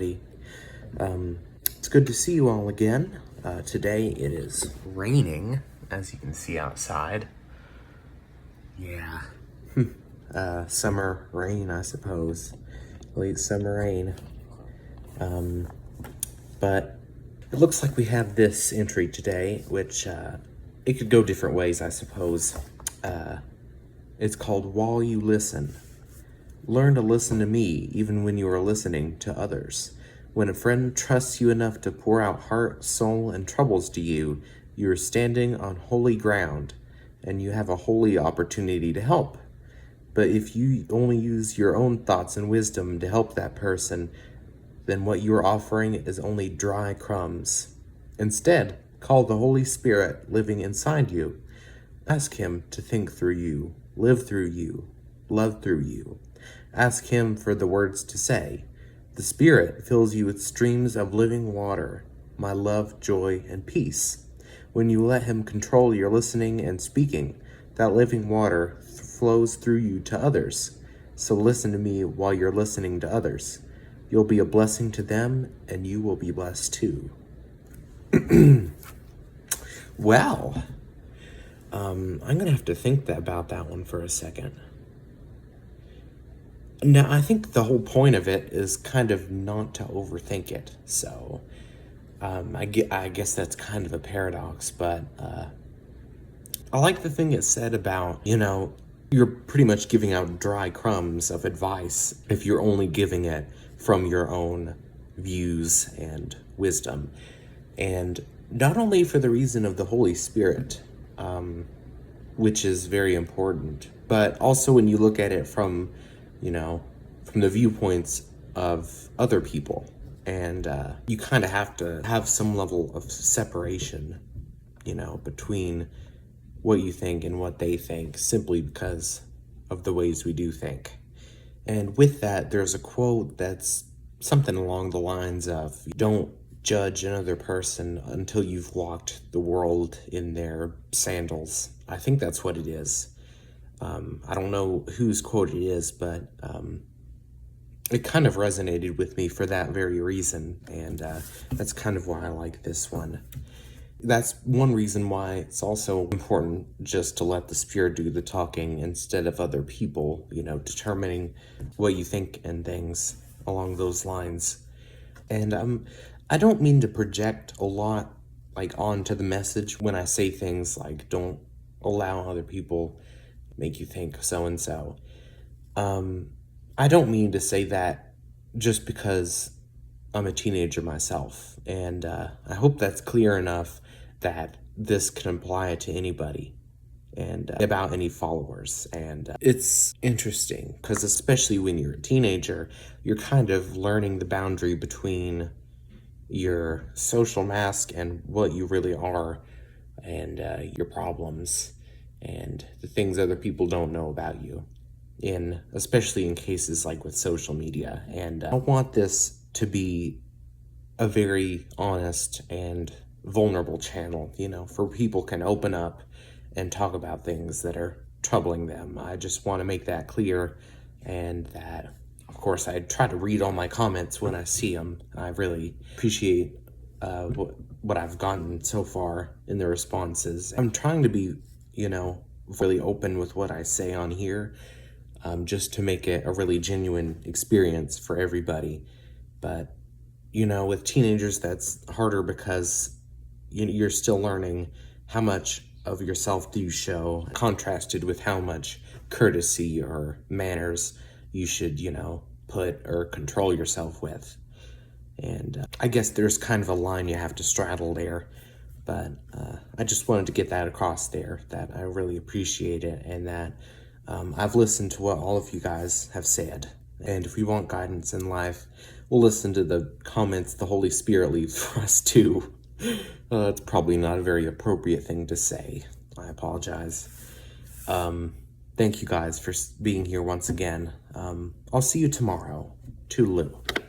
everybody. It's good to see you all again. Today it is raining, as you can see outside. Yeah. Summer rain, I suppose. Late summer rain. But it looks like we have this entry today, which it could go different ways, I suppose. It's called While You Listen. Learn to listen to me even when you are listening to others. When a friend trusts you enough to pour out heart, soul, and troubles to you, you are standing on holy ground, and you have a holy opportunity to help. But if you only use your own thoughts and wisdom to help that person, then what you are offering is only dry crumbs. Instead, call the Holy Spirit living inside you. Ask Him to think through you, live through you, love through you. Ask Him for the words to say. The Spirit fills you with streams of living water, my love, joy, and peace. When you let Him control your listening and speaking, that living water flows through you to others. So listen to me while you're listening to others. You'll be a blessing to them, and you will be blessed too. Well, I'm going to have to think about that one for a second. Now, I think the whole point of it is kind of not to overthink it. So, I guess that's kind of a paradox, but I like the thing it said about, you're pretty much giving out dry crumbs of advice if you're only giving it from your own views and wisdom. And not only for the reason of the Holy Spirit, which is very important, but also when you look at it from the viewpoints of other people. And you kind of have to have some level of separation, between what you think and what they think, simply because of the ways we do think. And with that, there's a quote that's something along the lines of, don't judge another person until you've walked the world in their sandals. I think that's what it is. I don't know whose quote it is, but it kind of resonated with me for that very reason, and that's kind of why I like this one. That's one reason why it's also important just to let the Spirit do the talking instead of other people, determining what you think and things along those lines. And I don't mean to project a lot onto the message when I say things like don't allow other people make you think so-and-so. I don't mean to say that just because I'm a teenager myself, and I hope that's clear enough that this can apply to anybody and about any followers. And it's interesting because especially when you're a teenager, you're kind of learning the boundary between your social mask and what you really are, and your problems and the things other people don't know about you, especially in cases like with social media. And I want this to be a very honest and vulnerable channel, for people can open up and talk about things that are troubling them. I just want to make that clear, and that, of course, I try to read all my comments when I see them. I really appreciate what I've gotten so far in the responses. I'm trying to be, really open with what I say on here, just to make it a really genuine experience for everybody. But, with teenagers, that's harder because you're still learning how much of yourself do you show, contrasted with how much courtesy or manners you should, put or control yourself with. And I guess there's kind of a line you have to straddle there. But I just wanted to get that across there, that I really appreciate it, and that I've listened to what all of you guys have said. And if we want guidance in life, we'll listen to the comments the Holy Spirit leaves for us too. It's probably not a very appropriate thing to say. I apologize. Thank you guys for being here once again. I'll see you tomorrow. Toodaloo.